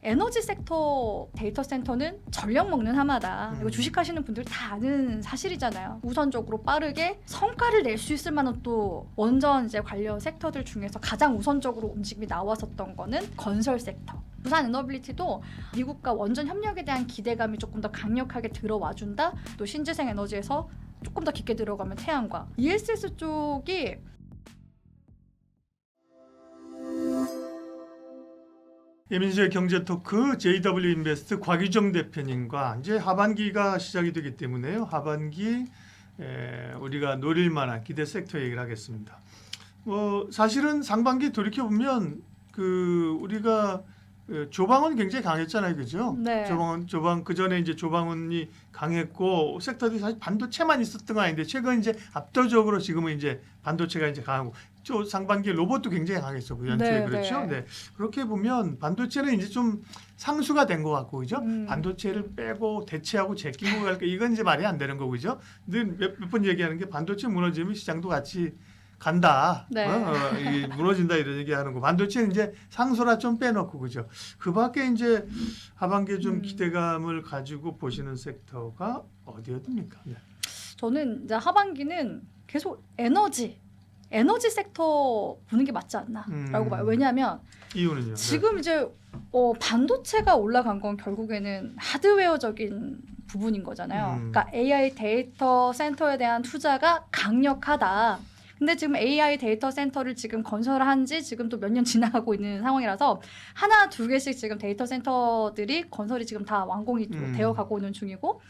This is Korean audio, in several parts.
에너지 섹터 데이터 센터는 전력 먹는 하마다. 이거 주식하시는 분들 다 아는 사실이잖아요. 우선적으로 빠르게 성과를 낼 수 있을 만한 또 원전 이제 관련 섹터들 중에서 가장 우선적으로 움직임이 나왔었던 거는 건설 섹터. 부산 에너빌리티도 미국과 원전 협력에 대한 기대감이 조금 더 강력하게 들어와준다. 또 신재생 에너지에서 조금 더 깊게 들어가면 태양광. ESS 쪽이 예민수의 경제토크 JW인베스트 곽유정 대표님과 이제 하반기가 시작이 되기 때문에요. 하반기 우리가 노릴 만한 기대 섹터 얘기를 하겠습니다. 사실은 상반기 돌이켜 보면 우리가 조방은 굉장히 강했잖아요, 그죠? 네. 조방 그 전에 이제 조방은이 강했고 섹터들이 사실 반도체만 있었던 건 아닌데 최근 이제 압도적으로 지금은 이제 반도체가 이제 강하고 상반기 로봇도 굉장히 강했었고 연초에 네, 그렇죠. 네. 네. 그렇게 보면 반도체는 이제 좀 상수가 된 것 같고 그죠? 반도체를 빼고 대체하고 제끼고 갈까 이건 이제 말이 안 되는 거고 그죠? 늘 몇 번 얘기하는 게 반도체 무너지면 시장도 같이 간다. 네. 이 무너진다 이런 얘기하는 거. 반도체는 이제 상수라 좀 빼놓고 그죠. 그밖에 이제 하반기에 좀 기대감을 가지고 보시는 섹터가 어디였습니까? 네. 저는 이제 하반기는 계속 에너지 섹터 보는 게 맞지 않나라고 봐요. 왜냐하면 이유는요? 지금 이제 반도체가 올라간 건 결국에는 하드웨어적인 부분인 거잖아요. 그러니까 AI 데이터 센터에 대한 투자가 강력하다. 근데 지금 AI 데이터 센터를 지금 건설한 지 지금 또 몇 년 지나가고 있는 상황이라서 하나 두 개씩 지금 데이터 센터들이 건설이 지금 다 완공이 되어 가고 있는 중이고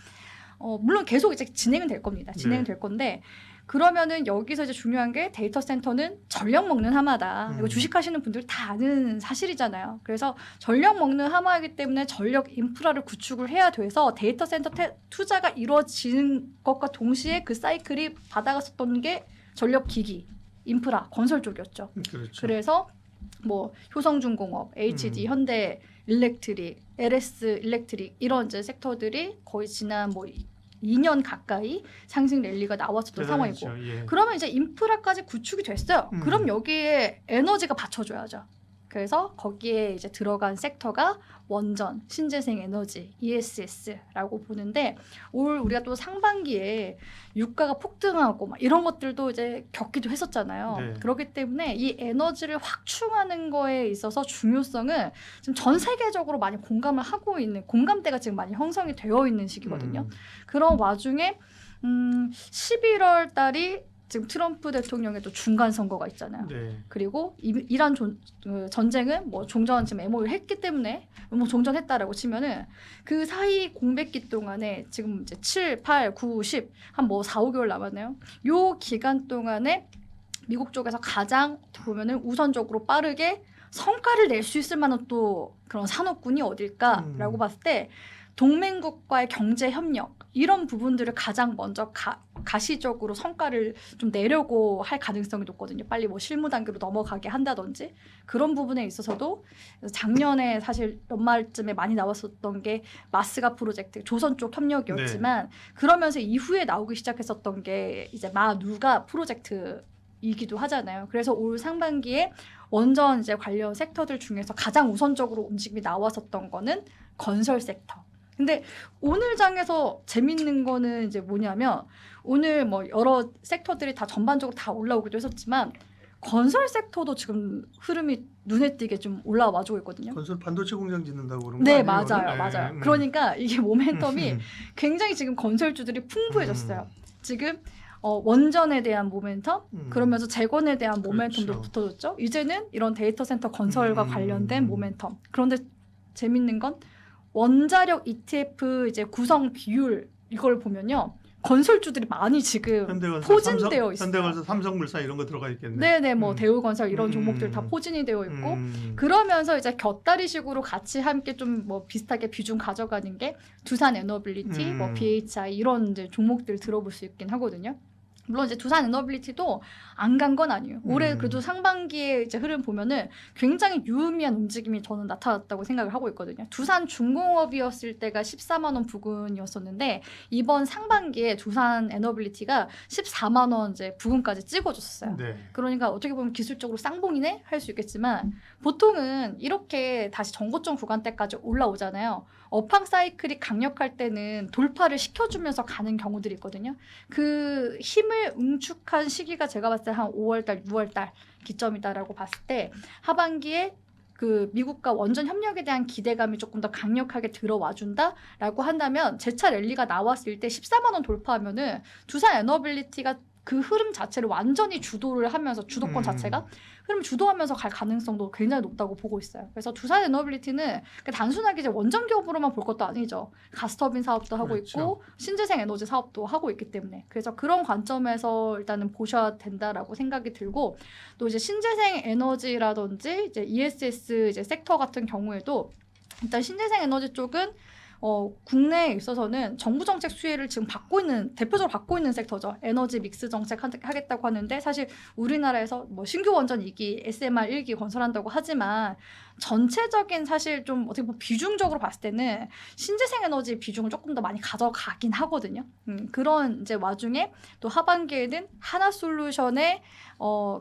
물론 계속 이제 진행은 될 겁니다. 진행은 될 건데 그러면은 여기서 이제 중요한 게 데이터 센터는 전력 먹는 하마다. 이거 주식하시는 분들 다 아는 사실이잖아요. 그래서 전력 먹는 하마이기 때문에 전력 인프라를 구축을 해야 돼서 데이터 센터 투자가 이루어지는 것과 동시에 그 사이클이 받아갔었던 게 전력 기기, 인프라, 건설 쪽이었죠. 그렇죠. 그래서 뭐 효성중공업, HD, 현대 일렉트릭, LS 일렉트릭 이런 이제 섹터들이 거의 지난 뭐 2년 가까이 상승 랠리가 나왔었던 상황이고 예. 그러면 이제 인프라까지 구축이 됐어요. 그럼 여기에 에너지가 받쳐줘야죠. 그래서 거기에 이제 들어간 섹터가 원전, 신재생 에너지, ESS라고 보는데 올 우리가 또 상반기에 유가가 폭등하고 막 이런 것들도 이제 겪기도 했었잖아요. 네. 그렇기 때문에 이 에너지를 확충하는 거에 있어서 중요성은 지금 전 세계적으로 많이 공감을 하고 있는 공감대가 지금 많이 형성이 되어 있는 시기거든요. 그런 와중에 11월 달이 지금 트럼프 대통령의 또 중간 선거가 있잖아요. 네. 그리고 이란 전쟁은 뭐 종전 지금 MOU를 했기 때문에 뭐 종전했다라고 치면은 그 사이 공백기 동안에 지금 이제 7, 8, 9, 10 한 뭐 4, 5개월 남았네요. 요 기간 동안에 미국 쪽에서 가장 보면은 우선적으로 빠르게 성과를 낼 수 있을 만한 또 그런 산업군이 어딜까라고 봤을 때 동맹국과의 경제 협력 이런 부분들을 가장 먼저 가시적으로 성과를 좀 내려고 할 가능성이 높거든요. 빨리 뭐 실무 단계로 넘어가게 한다든지 그런 부분에 있어서도 작년에 사실 연말쯤에 많이 나왔었던 게 마스가 프로젝트 조선 쪽 협력이었지만 그러면서 이후에 나오기 시작했었던 게 이제 마누가 프로젝트이기도 하잖아요. 그래서 올 상반기에 원전 이제 관련 섹터들 중에서 가장 우선적으로 움직임이 나왔었던 거는 건설 섹터. 근데 오늘 장에서 재밌는 거는 이제 뭐냐면 오늘 뭐 여러 섹터들이 다 전반적으로 다 올라오기도 했었지만 건설 섹터도 지금 흐름이 눈에 띄게 좀 올라와주고 있거든요. 건설 반도체 공장 짓는다고 그런 거 네, 아니에요? 맞아요. 맞아요. 그러니까 이게 모멘텀이 굉장히 지금 건설주들이 풍부해졌어요. 지금 원전에 대한 모멘텀 그러면서 재건에 대한 모멘텀도 그렇죠. 붙어졌죠. 이제는 이런 데이터 센터 건설과 관련된 모멘텀. 그런데 재밌는 건 원자력 ETF 이제 구성 비율 이걸 보면요. 건설주들이 많이 지금 포진되어 있어요. 현대건설, 삼성물산 이런 거 들어가 있겠네. 네네, 뭐 대우건설 이런 종목들 다 포진이 되어 있고 그러면서 이제 곁다리식으로 같이 함께 좀 뭐 비슷하게 비중 가져가는 게 두산 에너빌리티, 뭐 BHI 이런 이제 종목들 들어볼 수 있긴 하거든요. 물론 이제 두산 에너빌리티도 안 간 건 아니에요. 올해 음. 그래도 상반기에 이제 흐름 보면은 굉장히 유의미한 움직임이 저는 나타났다고 생각을 하고 있거든요. 두산 중공업이었을 때가 14만 원 부근이었었는데 이번 상반기에 두산 에너빌리티가 14만 원 이제 부근까지 찍어줬어요. 네. 그러니까 어떻게 보면 기술적으로 쌍봉이네 할 수 있겠지만 보통은 이렇게 다시 정고점 구간대까지 올라오잖아요. 업황 사이클이 강력할 때는 돌파를 시켜주면서 가는 경우들이 있거든요. 그 힘을 응축한 시기가 제가 봤을 때 한 5월달, 6월달 기점이다라고 봤을 때 하반기에 그 미국과 원전 협력에 대한 기대감이 조금 더 강력하게 들어와준다라고 한다면 재차 랠리가 나왔을 때 14만 원 돌파하면은 두산 에너빌리티가 그 흐름 자체를 완전히 주도를 하면서 주도권 자체가 흐름 주도하면서 갈 가능성도 굉장히 높다고 보고 있어요. 그래서 두산 에너빌리티는 단순하게 이제 원전 기업으로만 볼 것도 아니죠. 가스터빈 사업도 하고 그렇죠. 있고 신재생 에너지 사업도 하고 있기 때문에 그래서 그런 관점에서 일단은 보셔야 된다라고 생각이 들고 또 이제 신재생 에너지라든지 이제 ESS 이제 섹터 같은 경우에도 일단 신재생 에너지 쪽은 국내에 있어서는 정부 정책 수혜를 지금 대표적으로 받고 있는 섹터죠. 에너지 믹스 정책 하겠다고 하는데 사실 우리나라에서 뭐 신규 원전 2기, SMR 1기 건설한다고 하지만 전체적인 사실 좀 어떻게 보면 비중적으로 봤을 때는 신재생 에너지 비중을 조금 더 많이 가져가긴 하거든요. 그런 이제 와중에 또 하반기에는 하나솔루션의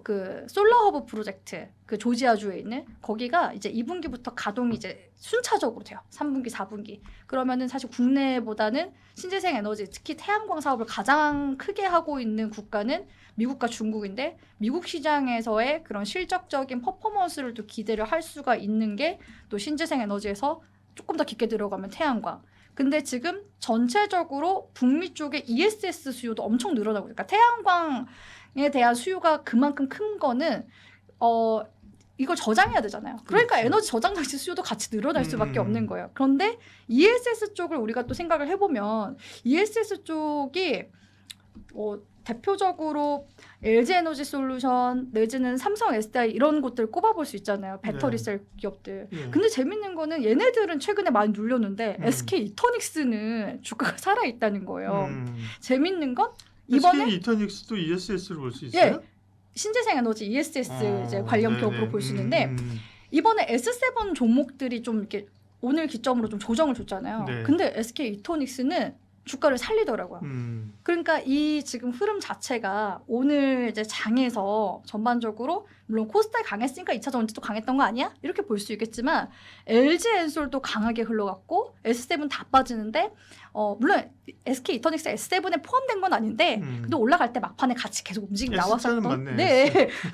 그 솔라허브 프로젝트 그 조지아주에 있는 거기가 이제 2분기부터 가동이 이제 순차적으로 돼요. 3분기, 4분기. 그러면은 사실 국내보다는 신재생 에너지 특히 태양광 사업을 가장 크게 하고 있는 국가는 미국과 중국인데 미국 시장에서의 그런 실적적인 퍼포먼스를 또 기대를 할 수가 있는 게 또 신재생 에너지에서 조금 더 깊게 들어가면 태양광. 근데 지금 전체적으로 북미 쪽에 ESS 수요도 엄청 늘어나고 그러니까 태양광에 대한 수요가 그만큼 큰 거는 이걸 저장해야 되잖아요. 그러니까 그렇죠. 에너지 저장 장치 수요도 같이 늘어날 수밖에 없는 거예요. 그런데 ESS 쪽을 우리가 또 생각을 해보면 ESS 쪽이 대표적으로 LG 에너지 솔루션 내지는 삼성 SDI 이런 곳들 꼽아볼 수 있잖아요. 배터리 네. 셀 기업들. 예. 근데 재밌는 거는 얘네들은 최근에 많이 눌렸는데 SK 이터닉스는 주가가 살아있다는 거예요. 재밌는 건 이번에 SK 이터닉스도 ESS로 볼 수 있어요? 신재생 에너지 ESS 이제 관련 네네. 기업으로 볼 수 있는데 이번에 S7 종목들이 좀 이렇게 오늘 기점으로 좀 조정을 줬잖아요. 네. 근데 SK 이터닉스는 주가를 살리더라고요. 그러니까 이 지금 흐름 자체가 오늘 이제 장에서 전반적으로 물론 코스닥이 강했으니까 2차 전지도 강했던 거 아니야? 이렇게 볼 수 있겠지만 LG 엔솔도 강하게 흘러갔고 S7 다 빠지는데 물론 SK 이터닉스 S7에 포함된 건 아닌데 근데 올라갈 때 막판에 같이 계속 움직임이 나왔었던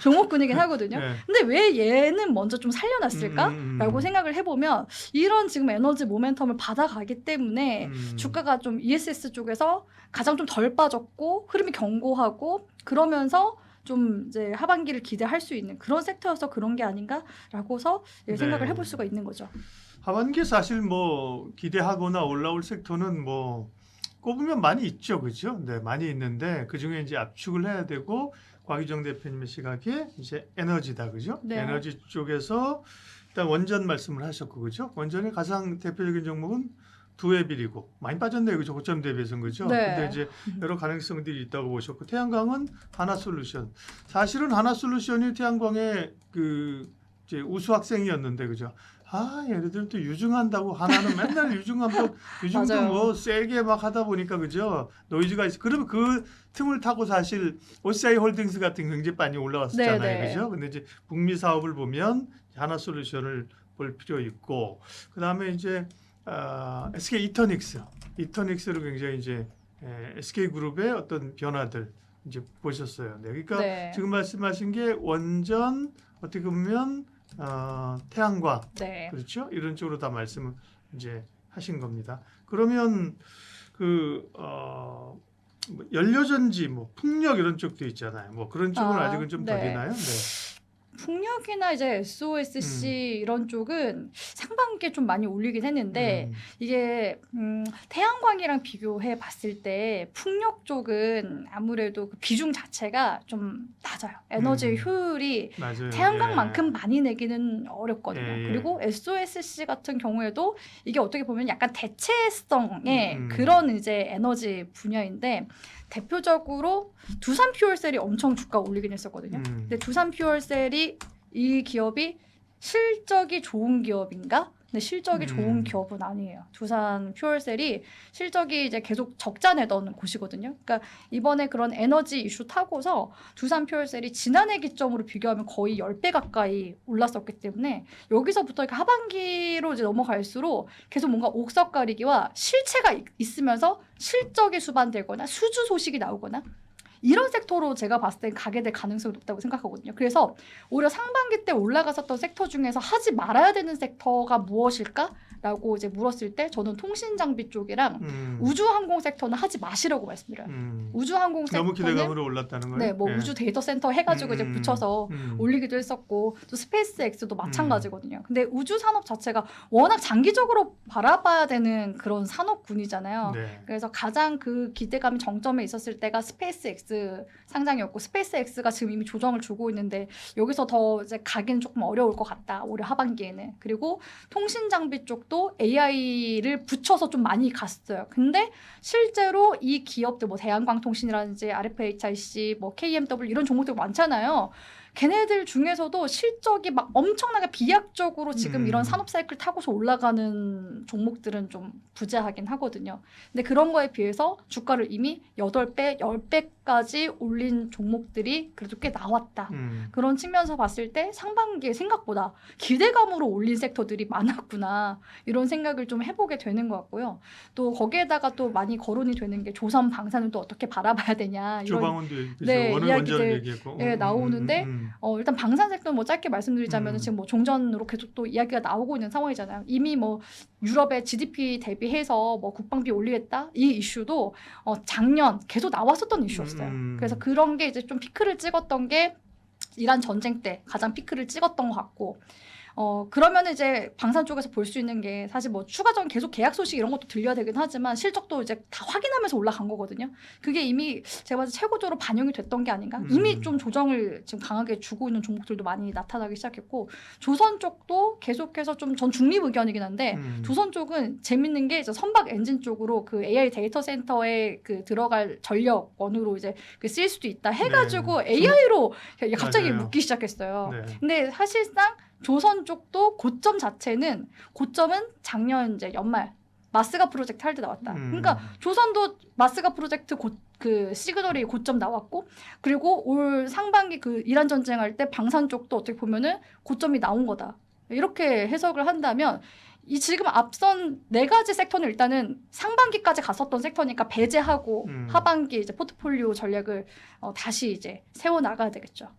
종목군이긴 하거든요. 네. 근데 왜 얘는 먼저 좀 살려놨을까라고 생각을 해보면 이런 지금 에너지 모멘텀을 받아가기 때문에 주가가 좀 ESS 쪽에서 가장 좀 덜 빠졌고 흐름이 견고하고 그러면서 좀 이제 하반기를 기대할 수 있는 그런 섹터여서 그런 게 아닌가라고서 생각을 해볼 수가 있는 거죠. 하반기 사실 뭐 기대하거나 올라올 섹터는 뭐 꼽으면 많이 있죠, 그렇죠? 네, 많이 있는데 그 중에 이제 압축을 해야 되고 곽유정 대표님의 시각에 이제 에너지다, 그죠? 네. 에너지 쪽에서 일단 원전 말씀을 하셨고, 그죠? 원전의 가장 대표적인 종목은 두에빌이고 많이 빠졌네요, 그죠? 고점 대비해서는 그죠? 네. 근데 이제 여러 가능성들이 있다고 보셨고 태양광은 하나솔루션. 사실은 하나솔루션이 태양광의 그 이제 우수 학생이었는데 그죠? 얘네들 또 유증한다고 하나는 맨날 유증도 뭐 세게 막 하다 보니까 그죠? 노이즈가 있어. 그러면 그 틈을 타고 사실 OCI 홀딩스 같은 굉장히 많이 올라왔었잖아요, 네네. 그죠? 근데 이제 북미 사업을 보면 하나솔루션을 볼 필요 있고 그 다음에 이제 SK 이터닉스로 굉장히 이제 SK 그룹의 어떤 변화들 이제 보셨어요. 네, 그러니까 네. 지금 말씀하신 게 원전 어떻게 보면 태양광 네. 그렇죠? 이런 쪽으로 다 말씀을 이제 하신 겁니다. 그러면 그 뭐 연료전지, 뭐 풍력 이런 쪽도 있잖아요. 뭐 그런 쪽은 아직은 좀 더 되나요? 네. 풍력이나 이제 SOSC 이런 쪽은 상반기에 좀 많이 올리긴 했는데 이게 태양광이랑 비교해 봤을 때 풍력 쪽은 아무래도 그 비중 자체가 좀 낮아요. 에너지 효율이 맞아요. 태양광만큼 많이 내기는 어렵거든요. 예. 그리고 SOSC 같은 경우에도 이게 어떻게 보면 약간 대체성의 음. 그런 이제 에너지 분야인데 대표적으로 두산 퓨얼셀이 엄청 주가 올리긴 했었거든요. 근데 두산 퓨얼셀이 이 기업이 실적이 좋은 기업인가? 근데 실적이 좋은 기업은 아니에요. 두산 퓨얼셀이 실적이 이제 계속 적자 내던 곳이거든요. 그러니까 이번에 그런 에너지 이슈 타고서 두산 퓨얼셀이 지난해 기점으로 비교하면 거의 10배 가까이 올랐었기 때문에 여기서부터 이렇게 하반기로 이제 넘어갈수록 계속 뭔가 옥석 가리기와 실체가 있으면서 실적이 수반되거나 수주 소식이 나오거나 이런 섹터로 제가 봤을 때 가게 될 가능성이 높다고 생각하거든요. 그래서 오히려 상반기 때 올라갔었던 섹터 중에서 하지 말아야 되는 섹터가 무엇일까라고 이제 물었을 때 저는 통신장비 쪽이랑 우주항공 섹터는 하지 마시라고 말씀드려요. 우주항공 섹터는 너무 기대감으로 올랐다는 거예요. 네, 뭐 예. 우주 데이터 센터 해가지고 이제 붙여서 올리기도 했었고 또 스페이스 X도 마찬가지거든요. 근데 우주 산업 자체가 워낙 장기적으로 바라봐야 되는 그런 산업군이잖아요. 네. 그래서 가장 그 기대감이 정점에 있었을 때가 스페이스 X 상장이었고 스페이스 X가 지금 이미 조정을 주고 있는데 여기서 더 이제 가기는 조금 어려울 것 같다. 올해 하반기에는. 그리고 통신 장비 쪽도 AI를 붙여서 좀 많이 갔어요. 근데 실제로 이 기업들 뭐 대한광통신이라든지 RFHIC 뭐 KMW 이런 종목들 많잖아요. 걔네들 중에서도 실적이 막 엄청나게 비약적으로 지금 이런 산업 사이클 타고서 올라가는 종목들은 좀 부재하긴 하거든요. 근데 그런 거에 비해서 주가를 이미 8배, 10배까지 올린 종목들이 그래도 꽤 나왔다. 그런 측면에서 봤을 때 상반기에 생각보다 기대감으로 올린 섹터들이 많았구나. 이런 생각을 좀 해보게 되는 것 같고요. 또 거기에다가 또 많이 거론이 되는 게 조선 방사는 또 어떻게 바라봐야 되냐. 이런 조방원도 네, 원을 원자를 얘기했고 예, 나오는데 일단 방산 섹터는 뭐 짧게 말씀드리자면 지금 뭐 종전으로 계속 또 이야기가 나오고 있는 상황이잖아요. 이미 뭐 유럽의 GDP 대비해서 뭐 국방비 올리겠다 이 이슈도 작년 계속 나왔었던 이슈였어요. 그래서 그런 게 이제 좀 피크를 찍었던 게 이란 전쟁 때 가장 피크를 찍었던 것 같고. 그러면 이제 방산 쪽에서 볼 수 있는 게 사실 뭐 추가적인 계속 계약 소식 이런 것도 들려야 되긴 하지만 실적도 이제 다 확인하면서 올라간 거거든요. 그게 이미 제가 봐서 최고적으로 반영이 됐던 게 아닌가. 이미 좀 조정을 지금 강하게 주고 있는 종목들도 많이 나타나기 시작했고 조선 쪽도 계속해서 좀 전 중립 의견이긴 한데 조선 쪽은 재밌는 게 이제 선박 엔진 쪽으로 그 AI 데이터 센터에 그 들어갈 전력원으로 이제 그 쓰일 수도 있다 해가지고 네. AI로 갑자기 맞아요. 묶기 시작했어요. 네. 근데 사실상 조선 쪽도 고점은 작년 이제 연말 마스가 프로젝트 할 때 나왔다. 그러니까 조선도 마스가 프로젝트 그 시그널이 고점 나왔고 그리고 올 상반기 그 이란 전쟁할 때 방산 쪽도 어떻게 보면은 고점이 나온 거다. 이렇게 해석을 한다면 이 지금 앞선 4가지 섹터는 일단은 상반기까지 갔었던 섹터니까 배제하고 하반기 이제 포트폴리오 전략을 다시 이제 세워 나가야 되겠죠.